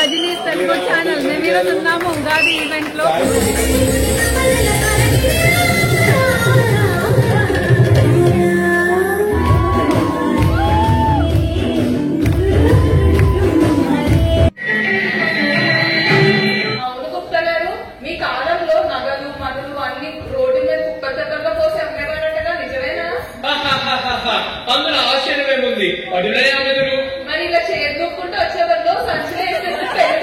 Rajani's Telugu channel. మేము ఈరోజు ఉన్నాము ఉగాది ఈవెంట్ లో. మీ కాలంలో నగలు మనులు అన్ని రోడ్డు మీద కుక్క చక్కగా పోసి అమ్మేవాడటగా నిజమేనా? అందులో ఆశ్చర్యమేముంది? మరి ఇలా చేరుకుంటూ వచ్చేవాళ్ళు సంచులే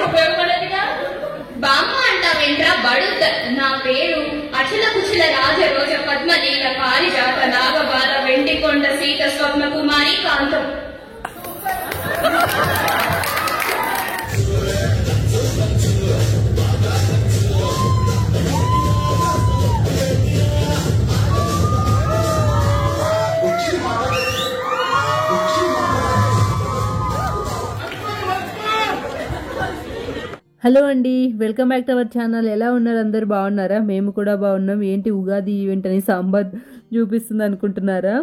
ఉపయోగపడేదిగా. బామ్మ అంటావేంట్రా బడుద్ద. నా పేరు అచల కుచల రాజ రోజ పద్మలీల పారిజాత నాగబాల వెండికొండ సీత స్వప్న కుమారి కాంతం. హలో అండి, welcome back to our channel. ఎలా ఉన్నారు అందరు? బాగున్నారా? మేము కూడా బాగున్నాం. ఏంటి ఉగాది ఈవెంట్ అని సాంబార్ చూపిస్తుంది అనుకుంటున్నారా?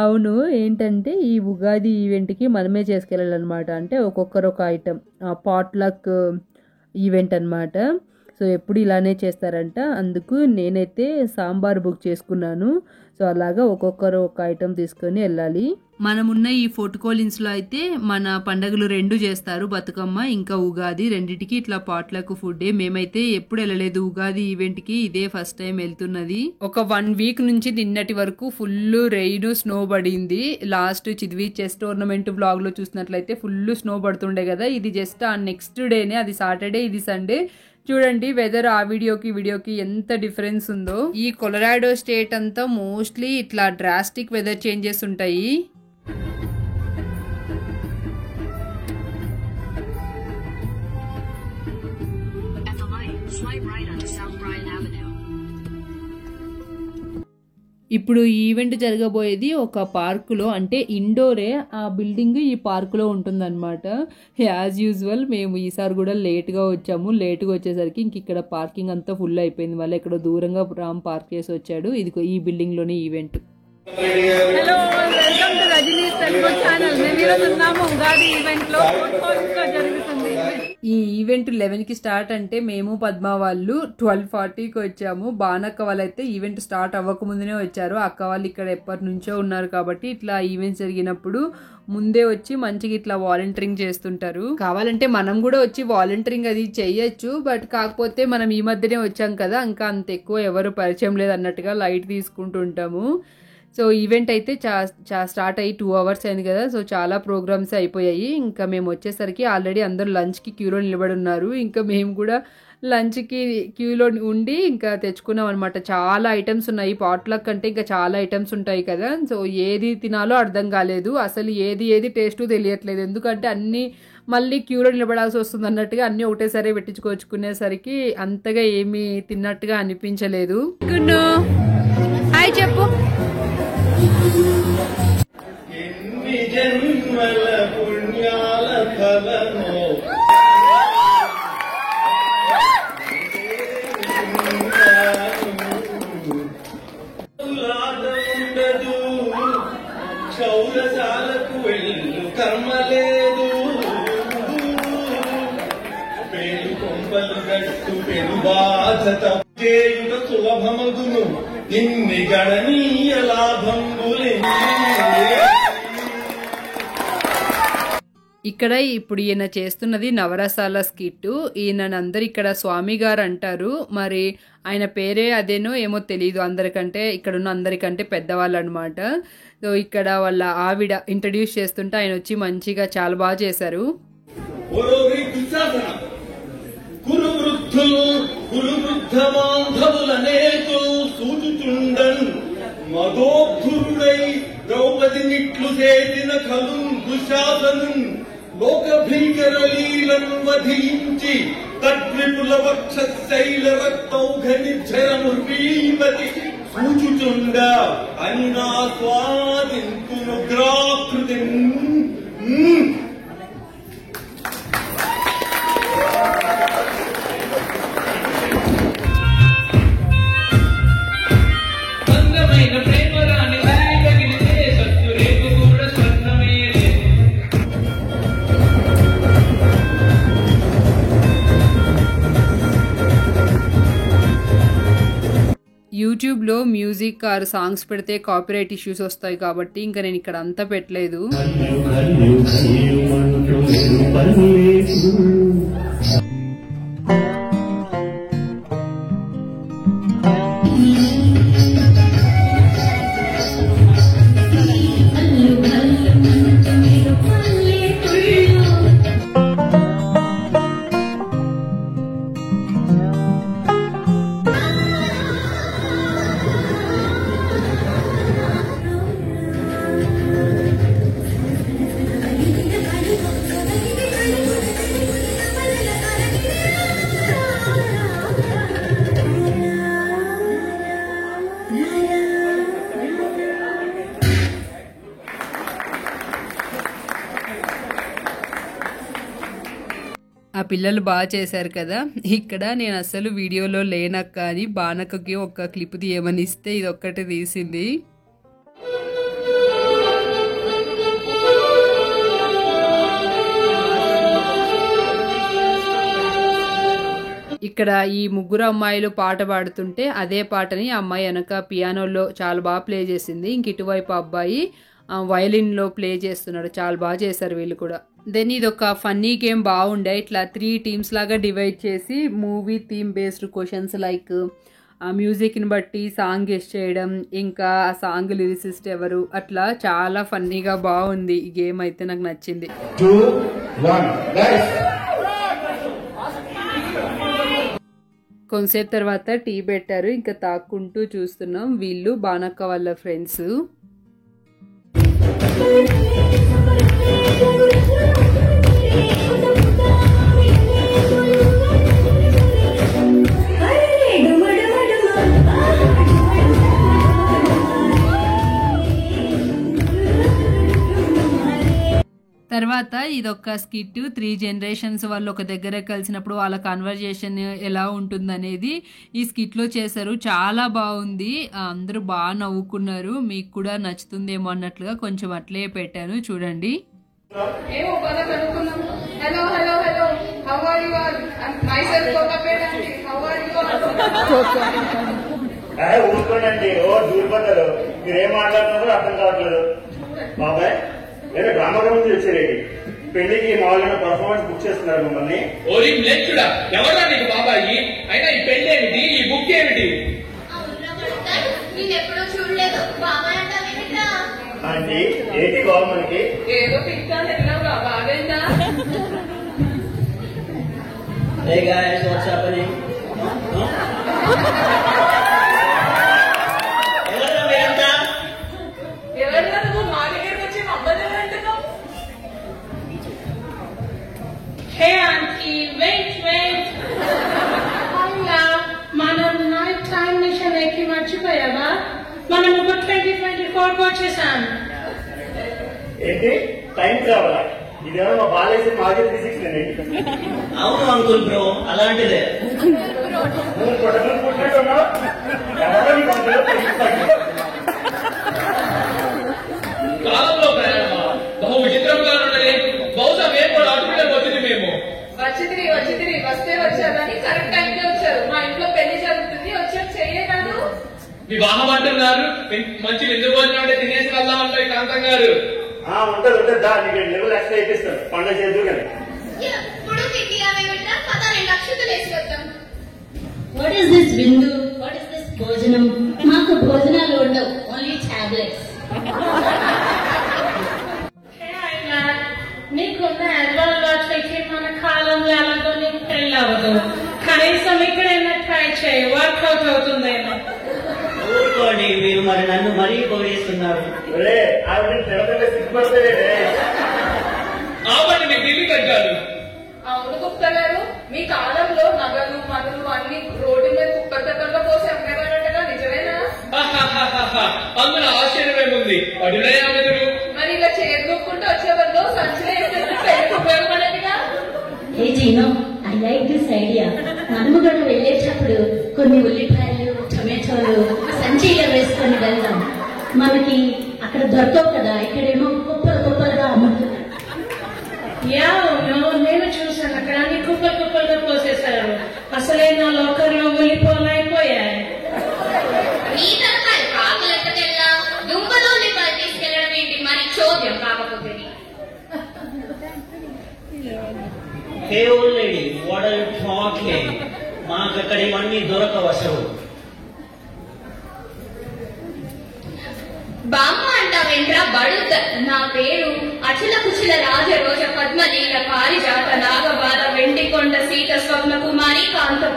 అవును, ఏంటంటే ఈ ఉగాది ఈవెంట్కి మనమే చేసుకెళ్ళాలన్నమాట. అంటే ఒక్కొక్కరు ఒక ఐటెం, పాట్లక్ ఈవెంట్ అనమాట. సో ఎప్పుడు ఇలానే చేస్తారంట. అందుకు నేనైతే సాంబార్ బుక్ చేసుకున్నాను. సో అలాగా ఒక్కొక్కరు ఒక ఐటెం తీసుకొని వెళ్ళాలి. మనమున్న ఈ ఫోర్ట్ కోలిన్స్లో అయితే మన పండగలు రెండు చేస్తారు, బతుకమ్మ ఇంకా ఉగాది. రెండిటికి ఇట్లా పాట్లకు ఫుడ్. మేమైతే ఎప్పుడు వెళ్ళలేదు ఉగాది ఈవెంట్కి, ఇదే ఫస్ట్ టైం వెళ్తున్నది. ఒక 1 వీక్ నుంచి నిన్నటి వరకు ఫుల్ రెయిన్, స్నో పడింది. లాస్ట్ చిదివి చెస్ టోర్నమెంట్ బ్లాగ్ లో చూసినట్లయితే ఫుల్ స్నో పడుతుండే కదా. ఇది జస్ట్ ఆ నెక్స్ట్ డేనే, అది సాటర్డే, ఇది సండే. చూడండి వెదర్ ఆ వీడియోకి ఎంత డిఫరెన్స్ ఉందో. ఈ కొలరాడో స్టేట్ అంతా మోస్ట్లీ ఇట్లా డ్రాస్టిక్ వెదర్ చేంజెస్ ఉంటాయి. ఇప్పుడు ఈ ఈవెంట్ జరగబోయేది ఒక పార్కులో, అంటే ఇండోరే. ఆ బిల్డింగ్ ఈ పార్కులో ఉంటుందన్నమాట. యాజ్ యూజువల్ మేము ఈసారి కూడా లేట్గా వచ్చేసరికి ఇంక ఇక్కడ పార్కింగ్ అంతా ఫుల్ అయిపోయింది. మళ్ళీ ఎక్కడో దూరంగా రామ్ పార్క్ చేసి వచ్చాడు. ఇదిగో ఈ బిల్డింగ్లోనే event. Hello, welcome to Rajani's Telugu channel. మేము ఈరోజు ఉన్నాము ఉగాది ఈవెంట్ లో. జరుగుతుంది ఈ ఈవెంట్ 11కి స్టార్ట్. అంటే మేము పద్మ వాళ్ళు 12:40కి వచ్చాము. బానక్క వాళ్ళు అయితే ఈవెంట్ స్టార్ట్ అవ్వకముందునే వచ్చారు. అక్క వాళ్ళు ఇక్కడ ఎప్పటి నుంచో ఉన్నారు కాబట్టి ఇట్లా ఈవెంట్స్ జరిగినప్పుడు ముందే వచ్చి మంచిగా ఇట్లా వాలంటీరింగ్ చేస్తుంటారు. కావాలంటే మనం కూడా వచ్చి వాలంటీరింగ్ అది చెయ్యొచ్చు. బట్ కాకపోతే మనం ఈ మధ్యనే వచ్చాం కదా, ఇంకా అంత ఎక్కువ ఎవరు పరిచయం లేదు అన్నట్టుగా లైట్ తీసుకుంటూ ఉంటాము. సో ఈవెంట్ అయితే స్టార్ట్ అయ్యి 2 hours అయింది కదా. సో చాలా ప్రోగ్రామ్స్ అయిపోయాయి. ఇంకా మేము వచ్చేసరికి ఆల్రెడీ అందరూ లంచ్కి క్యూలో నిలబడి ఉన్నారు. ఇంకా మేము కూడా లంచ్కి క్యూలో ఉండి ఇంకా తెచ్చుకున్నాం అనమాట. చాలా ఐటమ్స్ ఉన్నాయి. పాట్లక్ అంటే ఇంకా చాలా ఐటమ్స్ ఉంటాయి కదా. సో ఏది తినాలో అర్థం కాలేదు. అసలు ఏది టేస్ట్ తెలియట్లేదు. ఎందుకంటే అన్నీ మళ్ళీ క్యూలో నిలబడాల్సి వస్తుంది అన్నట్టుగా అన్నీ ఒకటేసారి పెట్టించుకొచ్చుకునేసరికి అంతగా ఏమీ తిన్నట్టుగా అనిపించలేదు. హాయ్ చెప్పు. ఎన్ని జన్మల పుణ్యాల ఫలమో ఉండదు, క్షౌరశాలకు వెళ్ళు కర్మ లేదు. పేరు కొంపలు గట్టు పెను బాధ తప్పేయుట సులభమగును, ఇన్ని గణనీయ లాభంబులే. ఇక్కడ ఇప్పుడు ఈయన చేస్తున్నది నవరసాల స్కిట్. ఈయనందరు ఇక్కడ స్వామి గారు అంటారు. మరి ఆయన పేరే అదేనో ఏమో తెలియదు. ఇక్కడున్న అందరికంటే పెద్దవాళ్ళు అనమాట. సో ఇక్కడ వాళ్ళ ఆవిడ ఇంట్రడ్యూస్ చేస్తుంటే ఆయన వచ్చి మంచిగా చాలా బాగా చేశారు. మదోద్ధురుడై ద్రౌపది నిట్లు చేసిన కలు దుశాసను లోక భీకర లీలను వధించి తద్విపుల వక్ష శైల రక్తౌఘ నిర్జరము శ్రీమతి సూచుచుండ అన్నా స్వాదింతును గ్రాకృతి. యూట్యూబ్లో మ్యూజిక్ ఆర్ సాంగ్స్ పెడితే కాపీరైట్ ఇష్యూస్ వస్తాయి కాబట్టి ఇంకా నేను ఇక్కడ అంతా పెట్టలేదు. ఆ పిల్లలు బాగా చేశారు కదా. ఇక్కడ నేను అసలు వీడియోలో లేనక్క అని బానక్కకి ఒక క్లిప్ తీయమని ఇస్తే ఇది ఒక్కటి తీసింది. ఇక్కడ ఈ ముగ్గురు అమ్మాయిలు పాట పాడుతుంటే అదే పాటని ఆ అమ్మాయి వెనక పియానోలో చాలా బాగా ప్లే చేసింది. ఇంక ఇటువైపు అబ్బాయి వయలిన్లో ప్లే చేస్తున్నాడు. చాలా బాగా చేశారు వీళ్ళు కూడా. దెన్ ఇది ఒక ఫన్నీ గేమ్ బాగుండే. ఇట్లా 3 టీమ్స్ లాగా డివైడ్ చేసి movie theme based questions like ఆ మ్యూజిక్ని బట్టి సాంగ్ గెస్ చేయడం, ఇంకా ఆ సాంగ్ లిరిసిస్ట్ ఎవరు, అట్లా చాలా ఫన్నీగా బాగుంది ఈ గేమ్. అయితే నాకు నచ్చింది. 2, 1, కొంతసేపు తర్వాత టీ పెట్టారు. ఇంకా తాక్కుంటూ చూస్తున్నాం. వీళ్ళు బానక్క వాళ్ళ ఫ్రెండ్స్. తర్వాత ఇదొక స్కిట్. 3 జనరేషన్స్ వాళ్ళు ఒక దగ్గర కలిసినప్పుడు వాళ్ళ కన్వర్జేషన్ ఎలా ఉంటుందనేది ఈ స్కిట్లో చేశారు. చాలా బాగుంది. అందరూ బాగా నవ్వుకున్నారు. మీకు కూడా నచ్చుతుందేమో అన్నట్లుగా కొంచెం అట్లే పెట్టాను, చూడండి. ఏమో పద కనుక్కున్నాం. Hello hello hello, how are you all? Myself Kokapet అండి. How are you all? ఊరుకోండి. ఓ దూరిపోతారు. మీరేం మాట్లాడుతున్నారో అర్థం కావట్లేదు. బాబాయ్ వేరే డ్రామా నుంచి వచ్చేది పెళ్లికి మామూలుగా పర్ఫార్మెన్స్ బుక్ చేస్తున్నారు మిమ్మల్ని. ఓరి లేచుడా, ఎవరా నీకు బాబాయి? అయినా ఈ పెళ్లి ఏమిటి, ఈ బుక్ ఏమిటి? నేనెప్పుడూ చూడలేదు. బాబాయ్ అంటావేమిట్రా? ఆంటీ ఏంటి బాబు మనకి? ఏదో పిక్తా వెళ్ళావుగా, బాగైందా? Hey guys, what's happening? ఎవరినా నువ్వు మా దగ్గరికి వచ్చి మమ్మల్ని అంటున్నావు? Hey auntie, wait. అలా మనం నైట్ టైం మిషన్ ఎక్కి మర్చిపోయావా? మనం ఇప్పుడు 2024 వచ్చేసాం. ఏంటి టైం కావాలా? ఇదేమో మా బాలేసి మాజీ 360. అవును అంకుల్ బ్రో, అలాంటిదే. నువ్వు కొట్టలు పుట్టినట్టున్నావు. ఎవరో నీకు అందులో తెలుస్తాయి. కాలంలో ప్రయాణమా? బహు విచిత్రంగా ఉన్నది. బహుశా మేము కూడా అటుపీలకు వచ్చింది. మేము వచ్చింది వస్తే వచ్చారని కరెక్ట్ టైంకి వచ్చారు. మా ఇంట్లో పెళ్లి జరుగుతుంది, వచ్చారు చెయ్యగలరు. వివాహం అంటున్నారు. మంచి విందు భోజనం అంటే తినేసి వెళ్దామంటారు ఈ కాంతం గారు. ఉంటుంది దా, నీకు లెవెల్ ఎక్స్ట్రా ఇప్పిస్తాను. పండుగ చేద్దు కానీ ఎప్పుడు తిట్టియావేమిట్రా? పద 2 అక్షతలు వేసి వద్దాం. What is this విందు? What is this భోజనం? మాకు భోజనాలు ఉండవు, ఓన్లీ టాబ్లెట్స్. నీకున్న అడ్వాన్స్కి మన కాలంలో అలాగో నీకు పెళ్ళి అవ్వదు. కనీసం ఇక్కడైనా ట్రై చేయి, వర్కౌట్ అవుతుందేమో. ఊరుకోండి, మీరు మరి నన్ను మరీ పోగేస్తున్నారు. ఆవిడ తిరగలే సిగ్గుపడతాడే. ఆవిడ మీకు ఢిల్లీ కట్టారు. అవును గుప్తా గారు, మీ కాలంలో నగలు మనులు అన్ని రోడ్డు మీద కుక్కతకంగా పోసి అమ్మేవారంటగా, నిజమేనా? అందులో ఆశ్చర్యమేముంది? అడులయ్యా మెదురు. మరి ఇలా చేరుకుంటూ వచ్చేవాళ్ళు సంచులు వేసేసి పెళ్లికి ఉపయోగపడేదిగా. Hey Gino, I like this idea. మనము కూడా వెళ్ళేటప్పుడు కొన్ని ఉల్లిపాయలు, టొమాటోలు సంచిలో వేసుకొని వెళ్దాం. మనకి అక్కడ దొరకవు కదా, ఇక్కడేమో కుప్పలుగా అమ్ముతున్నారు. నేను చూసాను అక్కడ అన్ని కుప్పలుగా పోసేశారు. అసలే నా లోకర్లో ఉల్లిపోలైపోయాయి. Hey old lady, what are you talking? మాకు అక్కడ ఇవన్నీ దొరకవు అసలు. బామ్మ అంటావేంట్రా బడుద్ద? నా పేరు అచల కుచల రాజ రోజ పద్మలీల పారిజాత నాగబాల వెండికొండ సీత స్వప్న కుమారి కాంతం.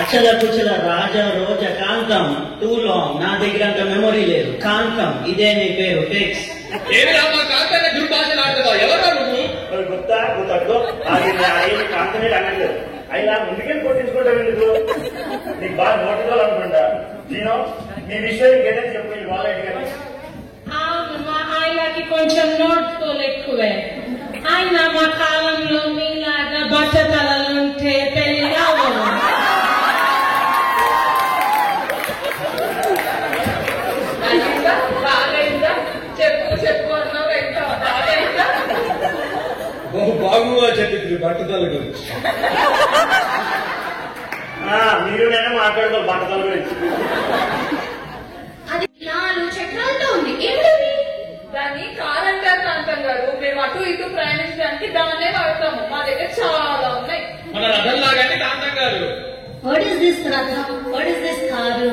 అచల కుచల రాజ రోజ కాంతం. Two long. నా దగ్గర అంత మెమొరీ లేదు. కాంతం ఇదే నీ పేరు. టెక్స్. ఏమి రామా కాంతనే దుర్భాషలు ఆడుతావా? ఎవరా నువ్వు? గుర్తా గుర్తు అది కాంతనే అనట్లేదు. అయినా ముందుకెళ్ళి కొట్టించుకుంటావు ఎందుకు? నీకు బాగా నోటిదోలు అనుకుంటా. నేను నీ విషయం ఇంకేదైనా చెప్పు. వాళ్ళ ఇంటికని మా ఆయనకి కొంచెం నోట్తోలు ఎక్కువే. ఆయన మా కాలంలో మీలాగా బట్టతలలుంటే పెళ్లి అవ్వదు. బాగైందా? చెప్పు చెప్పు అన్నావు ఇంకా బాగైందా? బాగుగా చెప్పింది బట్టతల గురించి. మీరు నేనే మాట్లాడుతాం బట్టతల గురించి. అది 4 చక్రాలతో ఉంది. ఏమిటది? దాన్ని కార్ అంటారు కాంతం గారు. మేము అటు ఇటు ప్రయాణించడానికి దాన్నే వాడతాము. మా దగ్గర చాలా ఉన్నాయి. మన రథం లాగానే కాంతం గారు. వాట్ ఇస్ దిస్ రథం? What is this car?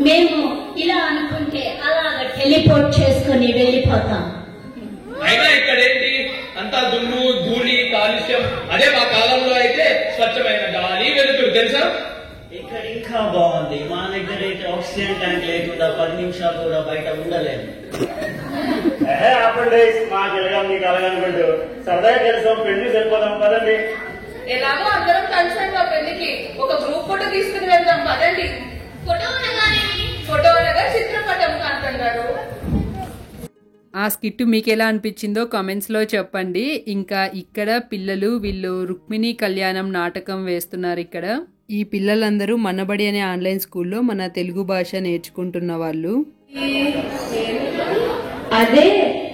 మేము ఇలా అనుకుంటే అలాగ టెలిపోర్ట్ చేసుకుని వెళ్ళిపోతాం. అయినా ఇక్కడేంటి అంతా దుమ్ము ధూళి కాలుష్యం. అదే మా కాలంలో అయితే స్వచ్ఛమైన గాలి వెలుతురు తెలుసా? ఇక్కడ ఇంకా బాగుంది. మా దగ్గర అయితే ఆక్సిజన్ ట్యాంక్ లేకుండా 10 నిమిషాలు కూడా బయట ఉండలేదు. ఆపండి. మాకు ఎలాగా మీకు అలాగనుకుంటూ సరదాగా కలిసాం. పెళ్లి వెళ్ళిపోదాం పదండి. ఎలాగో అందరం కలిసాం మా పెళ్లికి. ఒక గ్రూప్ ఫోటో తీసుకుని వెళ్దాం పదండి. ఫోటో అనగానే ఫోటో అనగా చిత్రపటం కాంతం గారు. ఆ స్కిట్ మీకు ఎలా అనిపించిందో కామెంట్స్లో చెప్పండి. ఇంకా ఇక్కడ పిల్లలు వీళ్ళు రుక్మిణి కళ్యాణం నాటకం వేస్తున్నారు. ఇక్కడ ఈ పిల్లలందరూ మనబడి అనే ఆన్లైన్ స్కూల్లో మన తెలుగు భాష నేర్చుకుంటున్న వాళ్ళు. అదే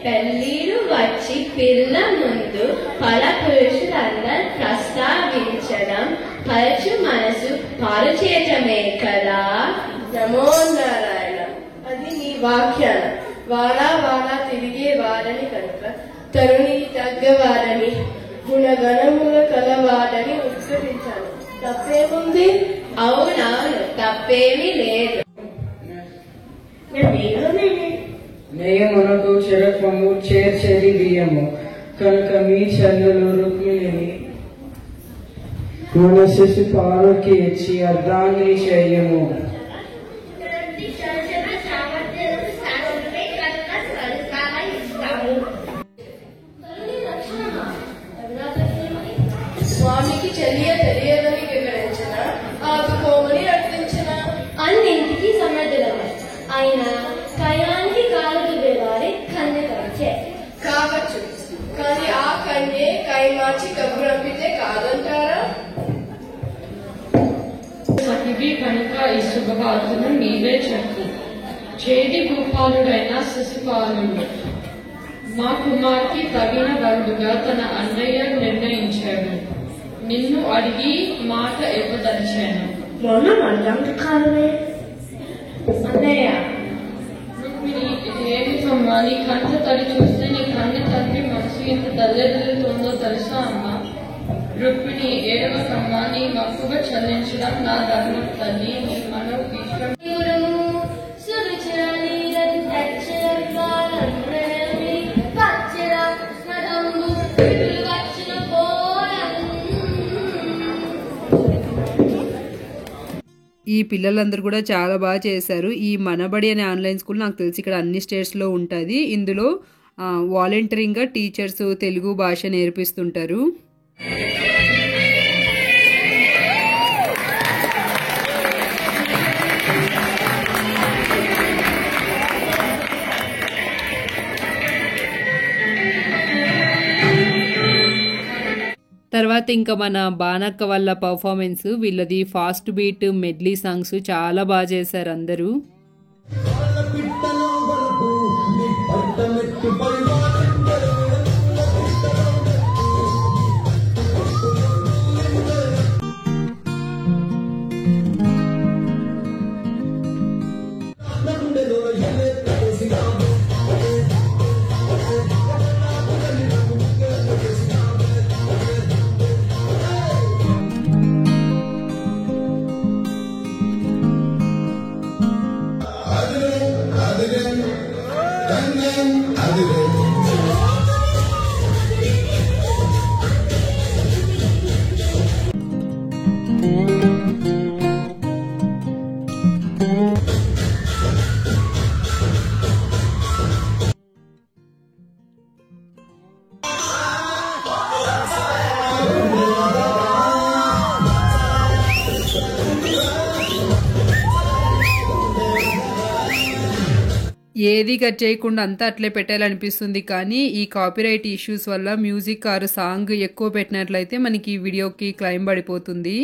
పెళ్లిలు వచ్చి పిల్ల ముందు పరపురుషులందరూ ప్రస్తావించడం పరచు మనసు పాలు చేయటమే కదా. నమో నారాయణ. అది నీ వ్యాఖ్యానం. వారా వారా తిరిగే వారని కనుక తరుణికి తగ్గవారని గుణగణముల కలవారని ఉద్ఘటించాను. తప్పేముంది? అవునవును, తప్పేమీ లేదు. నేయమునకు శరత్వము చేర్చేది బియ్యము కనుక మీ చల్లులు రుక్మిణిని మన శిశు పాలకి ఇచ్చి అర్ధాన్ని చేయము. స్వామికి తెలియదని వివరించిన ఆదుకోమని అర్థించిన అన్నింటికి సమర్థులమే. ఆయన కయానికి కాలుకు వేవారి కన్ను కంచే కావచ్చు. కానీ ఆ కన్యే కైమాచి కబురంపితే కాదంటారా? సఖివి కనుక ఈ శుభవార్తను నీవే చెప్పు. చేడి గోపాలుడైన శిశుపాలుడు మా కుమార్కి తగిన వరుడుగా తన అన్నయ్య నిర్ణయించాడు. నిన్ను అడిగి మాట ఇవ్వదలిచాను. మొన్న మందంత కాలమే అన్నయ్య, రుక్మిణి ఇదేమిటమ్మా? నీ కంట తడి చూస్తే నీ కన్ను తండ్రి మనసు ఇంత దల్లెదులుతుందో తెలుసా అమ్మా? రుక్మిణి ఏడవకమ్మా, నీ మక్కువ చెల్లించడం నా ధర్మం తల్లి. నీ మనో ఇష్టం ఈ పిల్లలందరూ కూడా చాలా బాగా చేశారు. ఈ మనబడి అనే ఆన్లైన్ స్కూల్ నాకు తెలిసి ఇక్కడ అన్ని స్టేట్స్లో ఉంటుంది. ఇందులో వాలంటరీగా టీచర్స్ తెలుగు భాష నేర్పిస్తుంటారు. తర్వాత ఇంకా మన బానక్క వాళ్ళ పర్ఫార్మెన్స్, వీళ్ళది ఫాస్ట్ బీట్ మెడ్లీ సాంగ్స్ చాలా బాగా చేశారు అందరూ. ఏది కట్ చేయకుండా అంతా అట్లే పెట్టాలనిపిస్తుంది, కానీ ఈ కాపీరైట్ ఇష్యూస్ వల్ల మ్యూజిక్ ఆర్ సాంగ్ ఎక్కువ పెట్టినట్లయితే మనకి వీడియోకి క్లైమ్ పడిపోతుంది.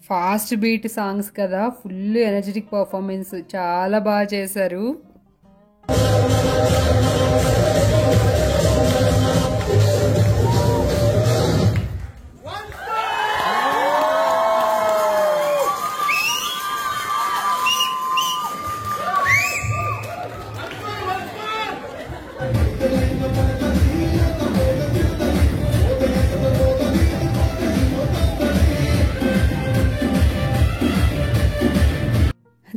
ఫాస్ట్ బీట్ సాంగ్స్ కదా, ఫుల్ ఎనర్జెటిక్ పర్ఫార్మెన్స్, చాలా బాగా చేశారు.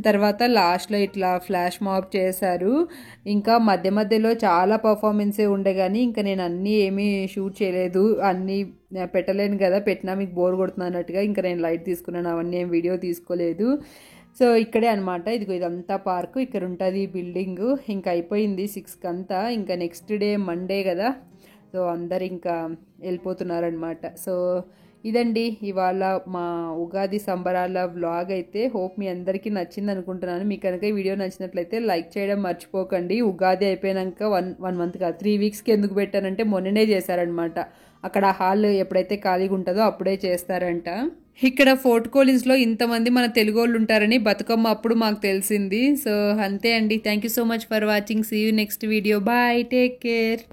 తర్వాత లాస్ట్లో ఇట్లా ఫ్లాష్ మాబ్ చేశారు. ఇంకా మధ్య మధ్యలో చాలా పర్ఫార్మెన్సే ఉండే, కానీ ఇంకా నేను అన్నీ ఏమీ షూట్ చేయలేదు, అన్నీ పెట్టలేను కదా, పెట్టినా మీకు బోర్ కొడుతున్నట్టుగా ఇంకా నేను లైట్ తీసుకున్నాను, అవన్నీ ఏం వీడియో తీసుకోలేదు. సో ఇక్కడే అనమాట, ఇదిగో ఇదంతా పార్కు, ఇక్కడ ఉంటుంది బిల్డింగ్. ఇంకా అయిపోయింది 6కి అంతా, ఇంకా నెక్స్ట్ డే మండే కదా, సో అందరు ఇంకా వెళ్ళిపోతున్నారనమాట. సో ఇదండి ఇవాళ మా ఉగాది సంబరాల వ్లాగ్ అయితే. హోప్ మీ అందరికీ నచ్చింది అనుకుంటున్నాను. మీకు కనుక ఈ వీడియో నచ్చినట్లయితే లైక్ చేయడం మర్చిపోకండి. ఉగాది అయిపోయాక వన్ మంత్ కాదు 3 వీక్స్కి ఎందుకు పెట్టానంటే మొన్ననే చేశారనమాట. అక్కడ హాల్ ఎప్పుడైతే ఖాళీగా ఉంటుందో అప్పుడే చేస్తారంట. ఇక్కడ ఫోర్ట్ కోలిన్స్లో ఇంతమంది మన తెలుగు వాళ్ళు ఉంటారని బతుకమ్మ అప్పుడు మాకు తెలిసింది. సో అంతే అండి. Thank you so much for watching. See you next video. Bye, take care.